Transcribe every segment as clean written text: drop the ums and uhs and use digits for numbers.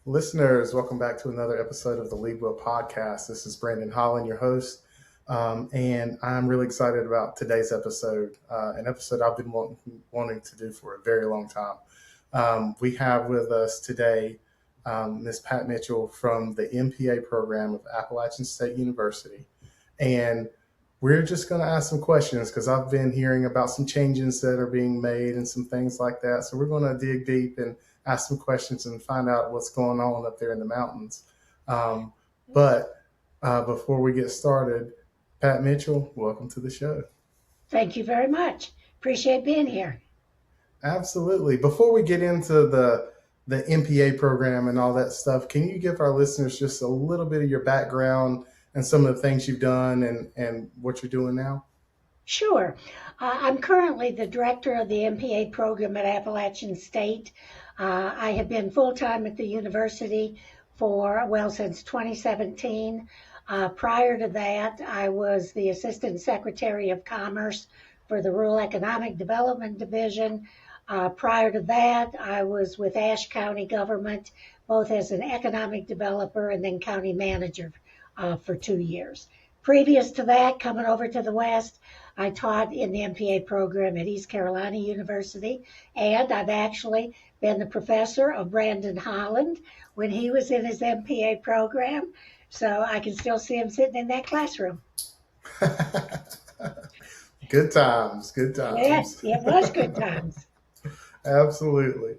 Listeners, welcome back to another episode of the Lead Well podcast. This is Brandon Holland, your host, and I'm really excited about today's episode, an episode I've been wanting to do for a very long time. We have with us today Ms. Pat Mitchell from the MPA program of Appalachian State University, and we're just going to ask some questions because I've been hearing about some changes that are being made and some things like that. So we're going to dig deep and ask some questions and find out what's going on up there in the mountains. But before we get started, Pat Mitchell, welcome to the show. Thank you very much. Appreciate being here. Absolutely. Before we get into the MPA program and all that stuff, can you give our listeners just a little bit of your background and some of the things you've done and what you're doing now? Sure. I'm currently the director of the MPA program at Appalachian State. I have been full-time at the university since 2017. Prior to that, I was the Assistant Secretary of Commerce for the Rural Economic Development Division. Prior to that, I was with Ashe County government, both as an economic developer and then county manager for 2 years. Previous to that, coming over to the West, I taught in the MPA program at East Carolina University, and I've actually been the professor of Brandon Holland when he was in his MPA program, so I can still see him sitting in that classroom. Good times, good Yes, times. it was good times. Absolutely.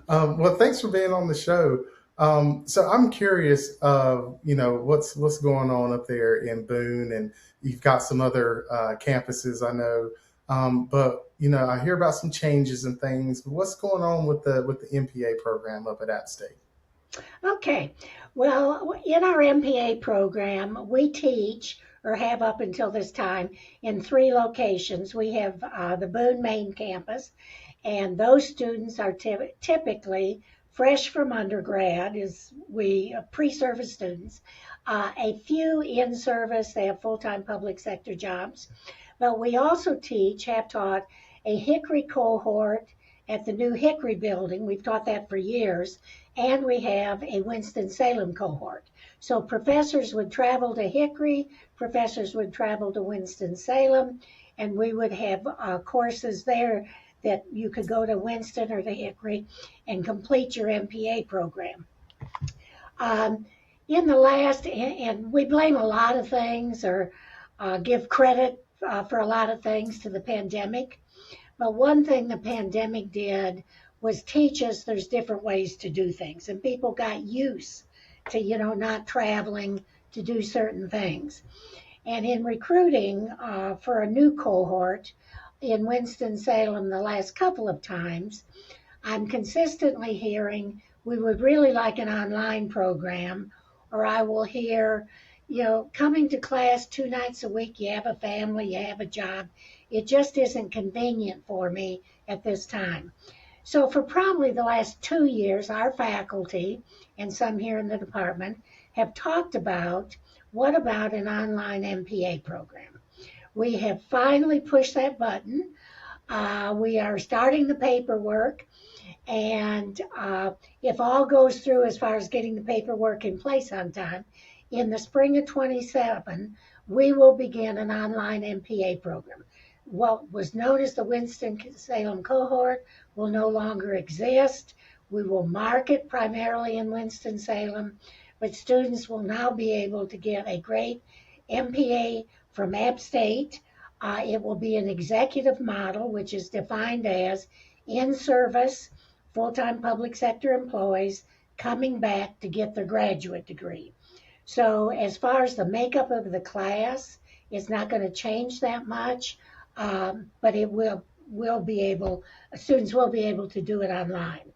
Well, thanks for being on the show. So I'm curious of what's going on up there in Boone, and you've got some other campuses I know, but I hear about some changes and things. What's going on with the MPA program up at App State? Okay. Well, in our MPA program, we teach or have up until this time in 3 locations. We have the Boone main campus, and those students are typically fresh from undergrad, is we pre-service students. A few in service, they have full-time public sector jobs. But we also have taught a Hickory cohort at the new Hickory building. We've taught that for years. And we have a Winston-Salem cohort. So professors would travel to Hickory, professors would travel to Winston-Salem, and we would have courses there that you could go to Winston or the Hickory and complete your MPA program. In the last, and we blame a lot of things or give credit for a lot of things to the pandemic. But one thing the pandemic did was teach us there's different ways to do things. And people got used to, not traveling to do certain things. And in recruiting for a new cohort in Winston-Salem the last couple of times, I'm consistently hearing we would really like an online program, or I will hear, coming to class 2 nights a week, you have a family, you have a job. It just isn't convenient for me at this time. So for probably the last 2 years, our faculty and some here in the department have talked about what about an online MPA program. We have finally pushed that button. We are starting the paperwork, and if all goes through as far as getting the paperwork in place on time, in the spring of 27, we will begin an online MPA program. What was known as the Winston-Salem cohort will no longer exist. We will market primarily in Winston-Salem, but students will now be able to get a great MPA from App State. It will be an executive model, which is defined as in-service, full-time public sector employees coming back to get their graduate degree. So as far as the makeup of the class, it's not going to change that much. But students will be able to do it online.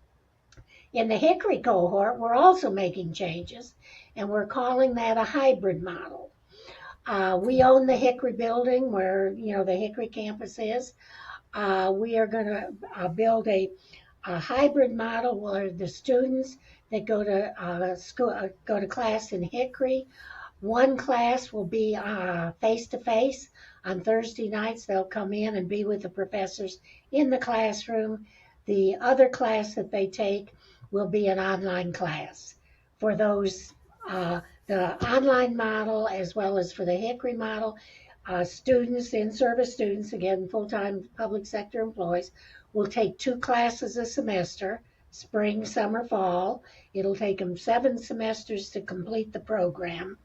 In the Hickory cohort, we're also making changes, and we're calling that a hybrid model. We own the Hickory building where, the Hickory campus is. We are going to build a hybrid model where the students that go to class in Hickory, one class will be face-to-face. On Thursday nights, they'll come in and be with the professors in the classroom. The other class that they take will be an online class. for those, the online model as well as for the Hickory model. Students, in-service students, again, full-time public sector employees, will take 2 classes a semester, spring, summer, fall. It'll take them 7 semesters to complete the program,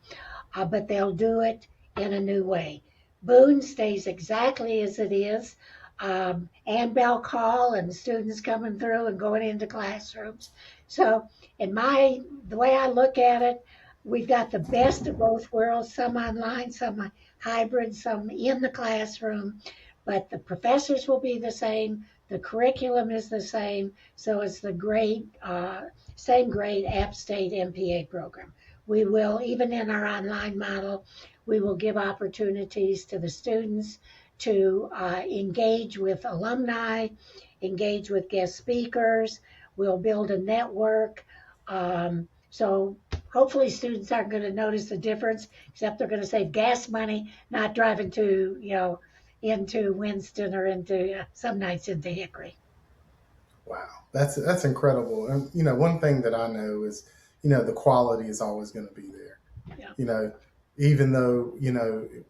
but they'll do it in a new way. Boone stays exactly as it is. And bell call and students coming through and going into classrooms. So the way I look at it, we've got the best of both worlds, some online, some hybrid, some in the classroom, but the professors will be the same. The curriculum is the same. So it's the same great App State MPA program. We will, even in our online model, we will give opportunities to the students to engage with alumni, engage with guest speakers. We'll build a network. So hopefully students aren't going to notice the difference, except they're going to save gas money, not driving into Winston or some nights into Hickory. Wow, that's incredible. And one thing that I know is, the quality is always going to be there. Yeah. Even though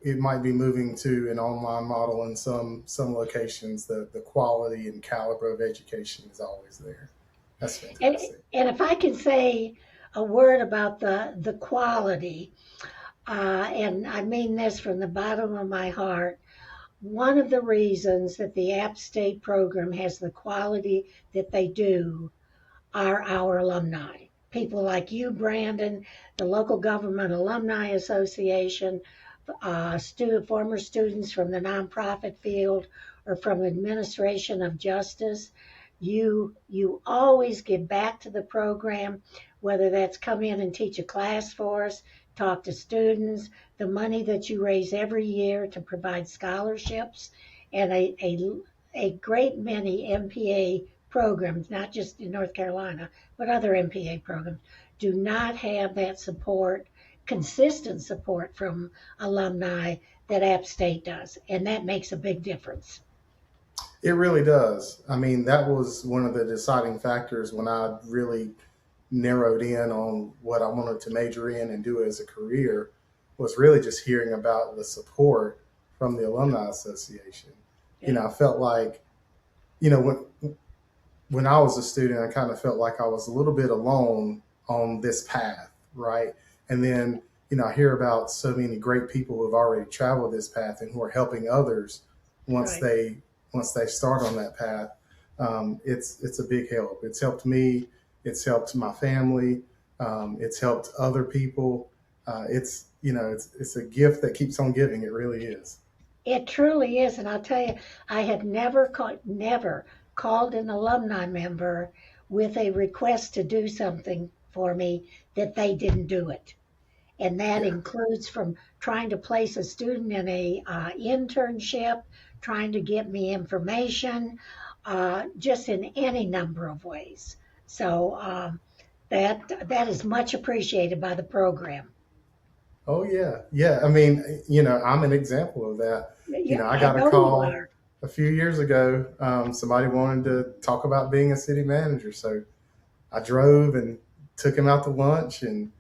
it might be moving to an online model in some locations, the quality and caliber of education is always there. That's fantastic. And if I can say a word about the quality, and I mean this from the bottom of my heart, one of the reasons that the App State program has the quality that they do are our alumni. People like you, Brandon, the Local Government Alumni Association, former students from the nonprofit field or from administration of justice. You always give back to the program, whether that's come in and teach a class for us, talk to students, the money that you raise every year to provide scholarships, and a great many MPA programs, not just in North Carolina, but other MPA programs, do not have that support, consistent support from alumni that App State does. And that makes a big difference. It really does. I mean, that was one of the deciding factors when I really narrowed in on what I wanted to major in and do as a career, was really just hearing about the support from the Alumni Association. Yeah. I felt like, when I was a student, I kind of felt like I was a little bit alone on this path, right? And then, I hear about so many great people who have already traveled this path and who are helping others once Right. they start on that path. It's a big help. It's helped me. It's helped my family. It's helped other people. It's a gift that keeps on giving. It really is. It truly is. And I'll tell you, I have never called an alumni member with a request to do something for me that they didn't do it. And that Yeah. includes from trying to place a student in a internship, trying to get me information, just in any number of ways. So that is much appreciated by the program. Oh yeah, yeah. I mean, I'm an example of that. Yeah, I I got a know you call are. a few years ago. Somebody wanted to talk about being a city manager, so I drove and took him out to lunch and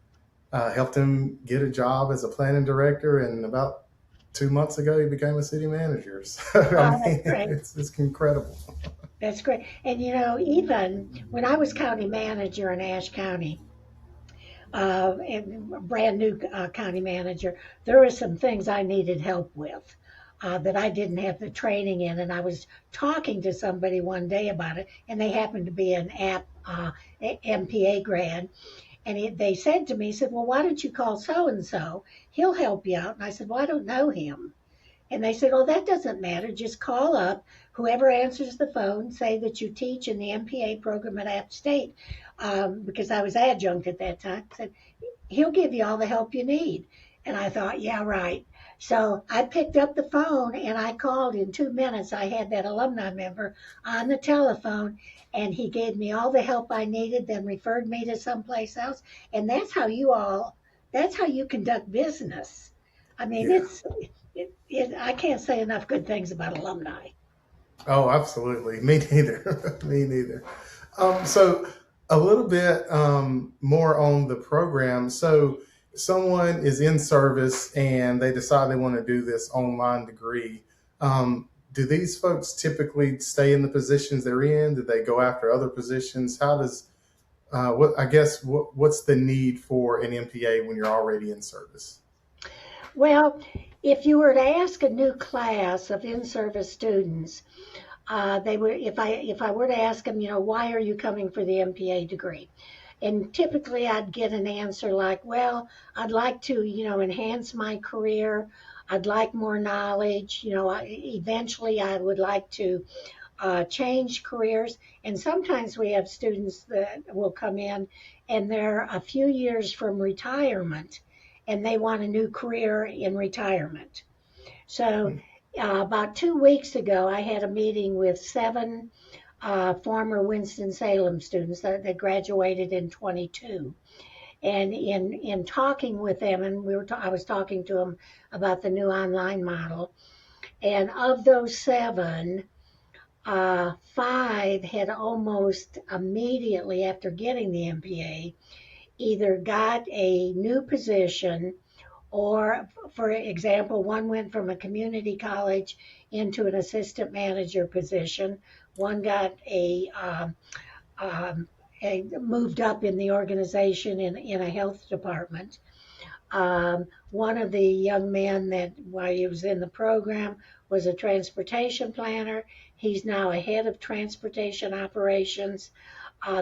helped him get a job as a planning director. And about 2 months ago, he became a city manager. So I Oh, that's mean, great. it's incredible. That's great. And even when I was county manager in Ashe County, and brand new county manager, there were some things I needed help with that I didn't have the training in. And I was talking to somebody one day about it, and they happened to be an MPA grad. And they said to me, said, well, why don't you call so and so? He'll help you out. And I said, well, I don't know him. And they said, oh, that doesn't matter. Just call up. Whoever answers the phone, say that you teach in the MPA program at App State, because I was adjunct at that time. Said, he'll give you all the help you need. And I thought, yeah, right. So I picked up the phone and I called. In 2 minutes. I had that alumni member on the telephone, and he gave me all the help I needed, then referred me to someplace else. And that's how you conduct business. I mean, Yeah. I can't say enough good things about alumni. Oh, absolutely. Me neither. Me neither. So A little bit more on the program. So, someone is in service and they decide they want to do this online degree. Do these folks typically stay in the positions they're in? Do they go after other positions? How does what's the need for an MPA when you're already in service? Well, if you were to ask a new class of in-service students, they would, if I were to ask them, why are you coming for the MPA degree? And typically I'd get an answer like, well, I'd like to, enhance my career. I'd like more knowledge. Eventually I would like to change careers. And sometimes we have students that will come in and they're a few years from retirement and they want a new career in retirement. So about 2 weeks ago, I had a meeting with seven former Winston-Salem students that graduated in 22. And in talking with them, and I was talking to them about the new online model. And of those seven, five had almost immediately after getting the MPA either got a new position, or, for example, one went from a community college into an assistant manager position. One got moved up in the organization in a health department. One of the young men that while he was in the program was a transportation planner. He's now a head of transportation operations,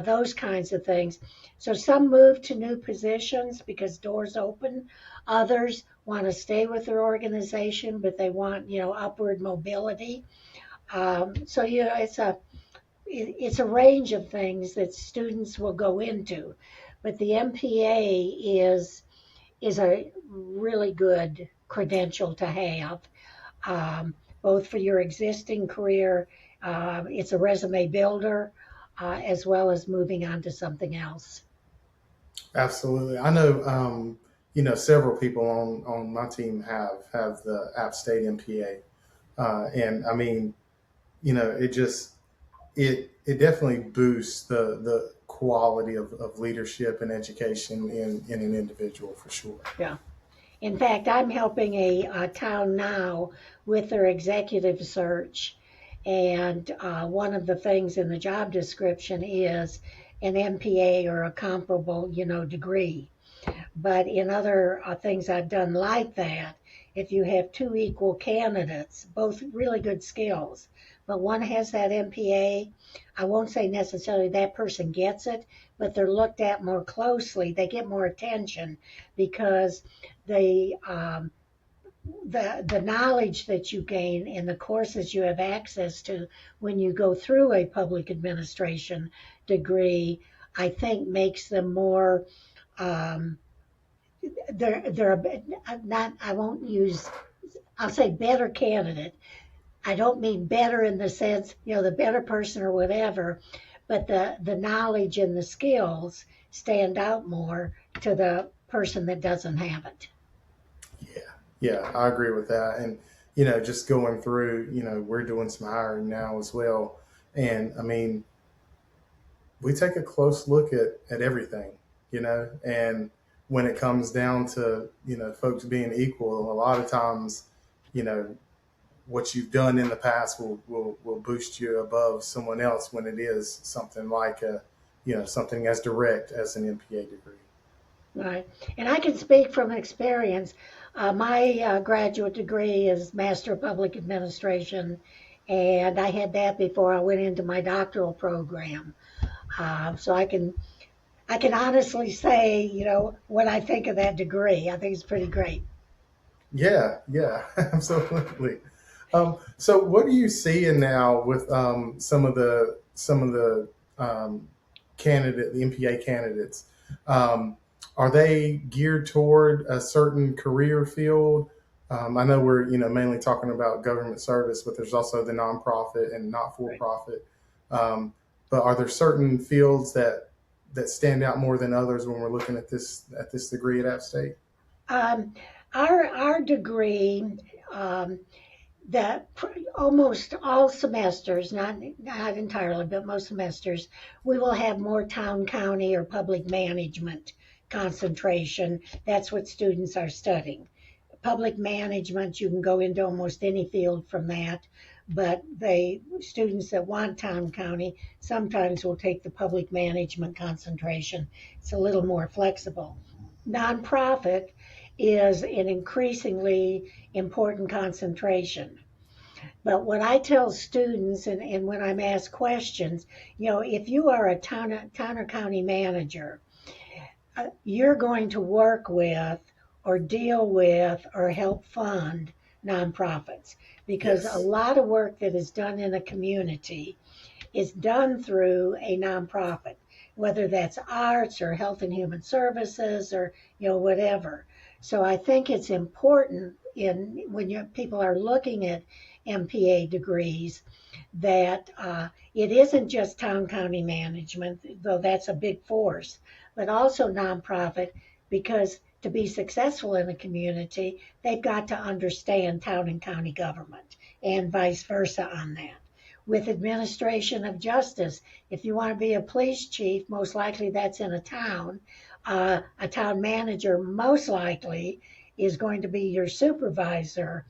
those kinds of things. So some move to new positions because doors open. Others want to stay with their organization, but they want, upward mobility. So, it's a range of things that students will go into, but the MPA is a really good credential to have, both for your existing career. It's a resume builder, as well as moving on to something else. Absolutely. I know, several people on my team have the App State MPA, and I mean, it just it definitely boosts the quality of leadership and education in an individual for sure. Yeah. In fact, I'm helping a town now with their executive search. And one of the things in the job description is an MPA or a comparable, degree. But in other things I've done like that, if you have two equal candidates, both really good skills, but one has that MPA, I won't say necessarily that person gets it, but they're looked at more closely. They get more attention because the the knowledge that you gain in the courses you have access to when you go through a public administration degree, I think makes them more um, they're a bit not I won't use I'll say better candidate. I don't mean better in the sense, the better person or whatever, but the knowledge and the skills stand out more to the person that doesn't have it. Yeah, yeah, I agree with that. And just going through, we're doing some hiring now as well, and I mean, we take a close look at everything, and when it comes down to folks being equal, a lot of times, you know, what you've done in the past will boost you above someone else when it is something like something as direct as an MPA degree. Right. And I can speak from experience. My graduate degree is Master of Public Administration, and I had that before I went into my doctoral program. So I can honestly say, what I think of that degree. I think it's pretty great. Yeah, yeah, absolutely. So what are you seeing now with some of the the MPA candidates? Um, are they geared toward a certain career field? I know we're mainly talking about government service, but there's also the nonprofit and not for Right. profit. Um, but are there certain fields that stand out more than others when we're looking at this degree at App State? Um, our degree, um, that almost all semesters, not entirely, but most semesters, we will have more town, county, or public management concentration. That's what students are studying. Public management, you can go into almost any field from that, but students that want town, county sometimes will take the public management concentration. It's a little more flexible. Nonprofit is an increasingly important concentration. But what I tell students, and when I'm asked questions, if you are a town or county manager, you're going to work with or deal with or help fund nonprofits, because a Yes. lot of work that is done in a community is done through a nonprofit, whether that's arts or health and human services or whatever. So I think it's important when people are looking at MPA degrees that it isn't just town county management, though that's a big force, but also nonprofit, because to be successful in a community, they've got to understand town and county government and vice versa on that. With administration of justice, if you want to be a police chief, most likely that's in a town. A town manager most likely is going to be your supervisor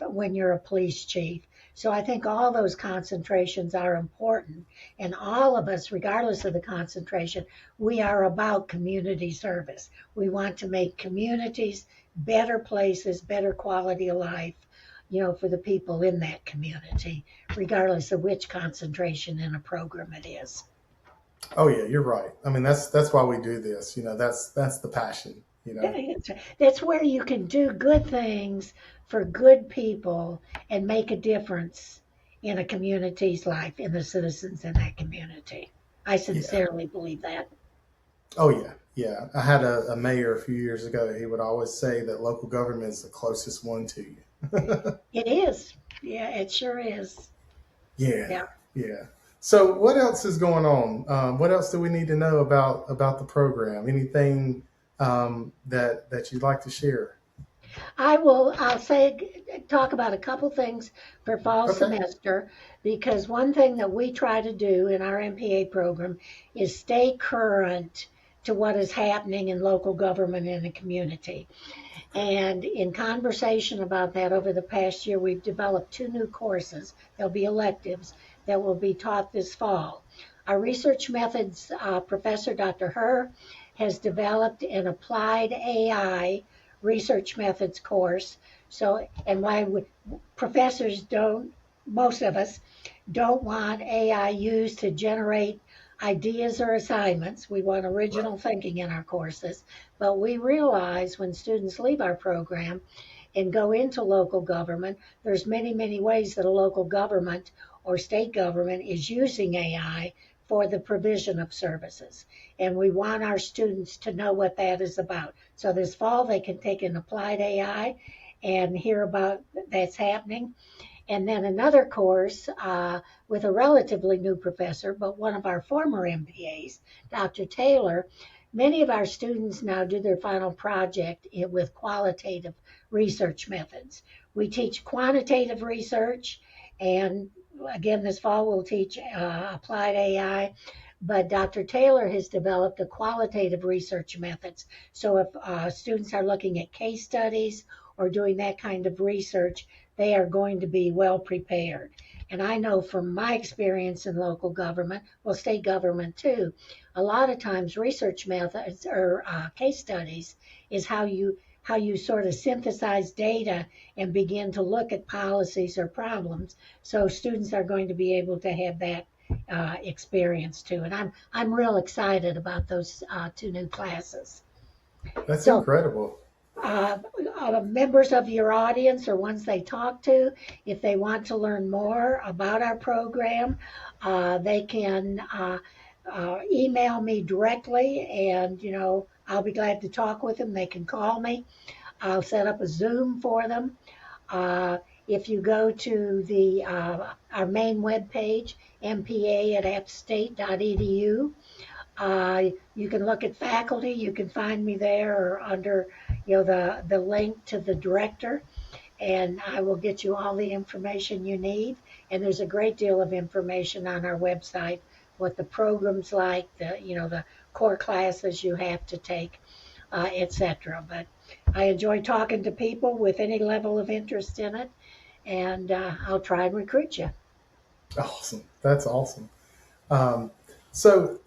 when you're a police chief. So I think all those concentrations are important. And all of us, regardless of the concentration, we are about community service. We want to make communities better places, better quality of life, for the people in that community, regardless of which concentration in a program it is. Oh yeah, you're right. I mean, that's why we do this. That's the passion. That's where you can do good things for good people and make a difference in a community's life, in the citizens in that community. I Yeah. sincerely believe that. Oh yeah. Yeah. I had a mayor a few years ago. He would always say that local government is the closest one to you. It is. Yeah, it sure is. Yeah. Yeah. Yeah. So what else is going on? What else do we need to know about the program? Anything that you'd like to share? I'll talk about a couple things for fall Okay. semester, because one thing that we try to do in our MPA program is stay current to what is happening in local government in the community. And in conversation about that over the past year, we've developed two new courses. They'll be electives that will be taught this fall. Our research methods professor, Dr. Herr, has developed an applied AI research methods course. So, and professors don't, most of us don't want AI used to generate ideas or assignments. We want Right. original thinking in our courses. But we realize when students leave our program and go into local government, there's many, many ways that a local government or state government is using AI for the provision of services. And we want our students to know what that is about. So this fall, they can take an applied AI and hear about that's happening. And then another course with a relatively new professor, but one of our former MPAs, Dr. Taylor. Many of our students now do their final project with qualitative research methods. We teach quantitative research, and again, this fall we'll teach applied AI. But Dr. Taylor has developed a qualitative research methods. So if students are looking at case studies or doing that kind of research, they are going to be well prepared. And I know from my experience in local government, well, state government too, a lot of times research methods or case studies is how you sort of synthesize data and begin to look at policies or problems. So students are going to be able to have that experience too. And I'm real excited about those two new classes. That's So incredible. uh, members of your audience or ones they talk to, if they want to learn more about our program, they can email me directly, and I'll be glad to talk with them. They can call me. I'll set up a Zoom for them. If you go to our main webpage, mpa at appstate.edu, you can look at faculty. You can find me there, or under the link to the director. and I will get you all the information you need. And there's a great deal of information on our website, what the program's like, the core classes you have to take, etc. But I enjoy talking to people with any level of interest in it, and I'll try and recruit you. Awesome. That's awesome. Um, so,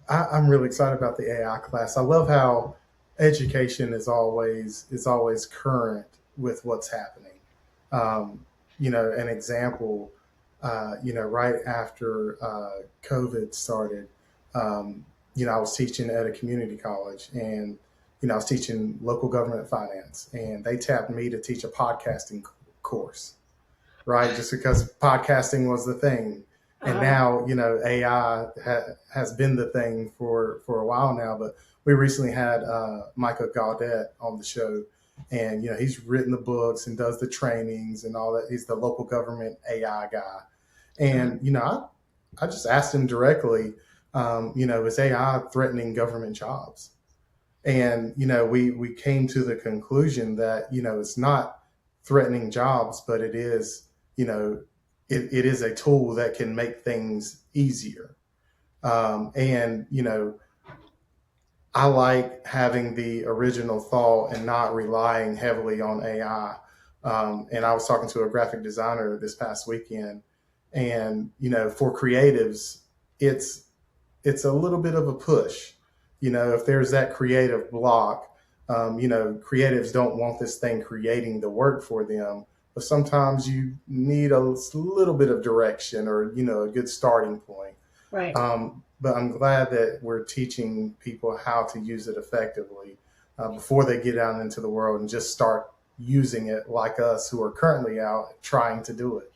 I'm really excited about the AI class. I love how education is always current with what's happening. An example, right after COVID started, I was teaching at a community college, and I was teaching local government finance, and they tapped me to teach a podcasting course, right? Just because podcasting was the thing. And Uh, now, AI has been the thing for a while now. But we recently had Micah Gaudet on the show, and he's written the books and does the trainings and all that. He's the local government AI guy, uh, and I just asked him directly, is AI threatening government jobs? And we came to the conclusion that it's not threatening jobs, but it is it is a tool that can make things easier. And I like having the original thought and not relying heavily on AI. And I was talking to a graphic designer this past weekend, and for creatives, it's it's a little bit of a push. If there's that creative block, creatives don't want this thing creating the work for them, but sometimes you need a little bit of direction, or a good starting point. right. But I'm glad that we're teaching people how to use it effectively before they get out into the world and just start using it like us who are currently out trying to do it.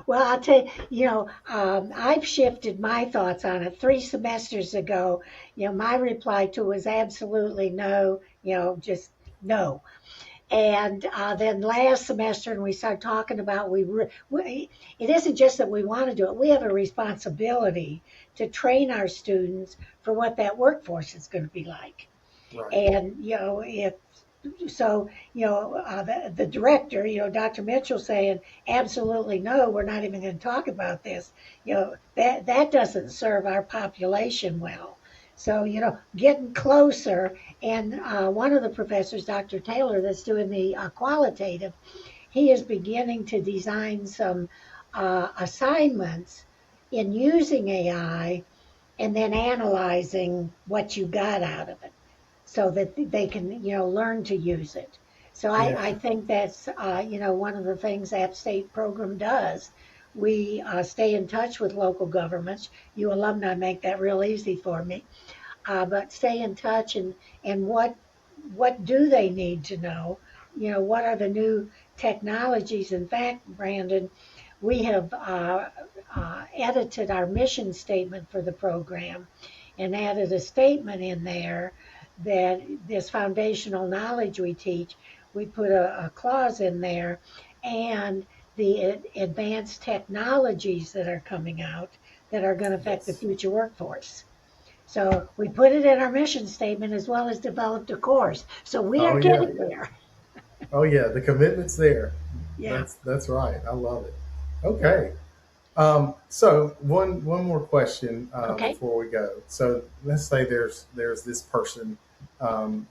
Well, I'll tell you, I've shifted my thoughts on it 3 semesters ago. My reply to was absolutely no, just no. And then last semester, and we started talking about it isn't just that we want to do it, we have a responsibility to train our students for what that workforce is going to be like. Right. And, if so, the director, Dr. Mitchell saying, absolutely no, we're not even going to talk about this. That doesn't serve our population well. So, getting closer. And one of the professors, Dr. Taylor, that's doing the qualitative, he is beginning to design some assignments in using AI and then analyzing what you got out of it so that they can, learn to use it. So Yeah. I think that's, one of the things App State program does. We stay in touch with local governments. You alumni make that real easy for me. But stay in touch, and what do they need to know? What are the new technologies? In fact, Brandon, we have edited our mission statement for the program and added a statement in there that this foundational knowledge we teach, we put a clause in there, and the advanced technologies that are coming out that are going to affect the Yes. future workforce. So we put it in our mission statement as well as developed a course. So we Oh are yeah. getting there. Oh yeah. The commitment's there. Yeah. That's right. I love it. Yeah. Okay. So one more question Okay. before we go. So let's say there's this person,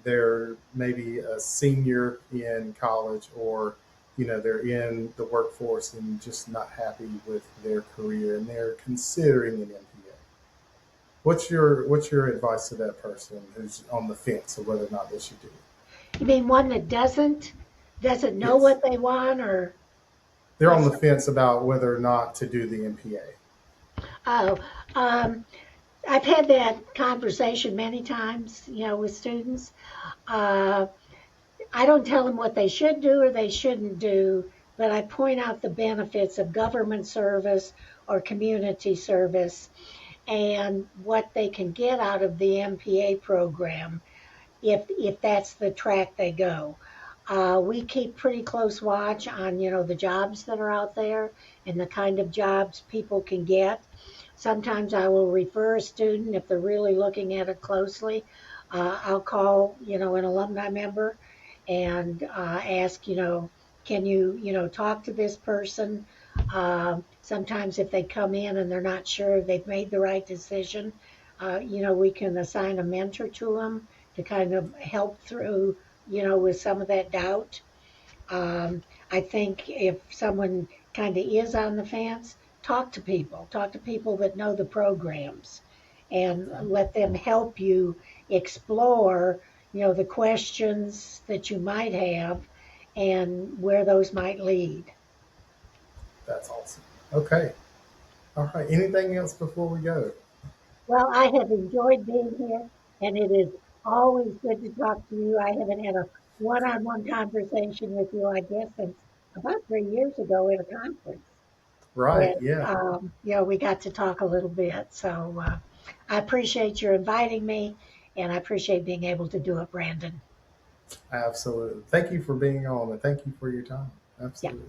they're maybe a senior in college, or they're in the workforce and just not happy with their career, and they're considering an MPA. What's your advice to that person who's on the fence of whether or not they should do it? You mean one that doesn't know Yes, what they want, or they're on what's the fence about whether or not to do the MPA. oh, um, I've had that conversation many times, with students. Uh, I don't tell them what they should do or they shouldn't do, but I point out the benefits of government service or community service and what they can get out of the MPA program if that's the track they go. We keep pretty close watch on the jobs that are out there and the kind of jobs people can get. Sometimes I will refer a student if they're really looking at it closely. I'll call an alumni member and ask, can you, talk to this person? Sometimes if they come in and they're not sure they've made the right decision, we can assign a mentor to them to kind of help through, with some of that doubt. I think if someone kind of is on the fence, talk to people that know the programs and let them help you explore, the questions that you might have and where those might lead. That's awesome. Okay. All right. Anything else before we go? Well, I have enjoyed being here, and it is always good to talk to you. I haven't had a one-on-one conversation with you, I guess, since about 3 years ago at a conference. Right. And, Yeah. we got to talk a little bit. So I appreciate your inviting me, and I appreciate being able to do it, Brandon. Absolutely. Thank you for being on and thank you for your time. Yeah. Absolutely.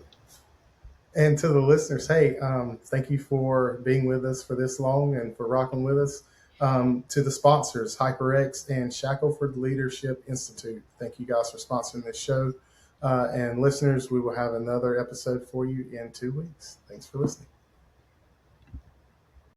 And to the listeners, hey, thank you for being with us for this long and for rocking with us. To the sponsors, HyperX and Shackleford Leadership Institute, thank you guys for sponsoring this show. And listeners, we will have another episode for you in 2 weeks. Thanks for listening.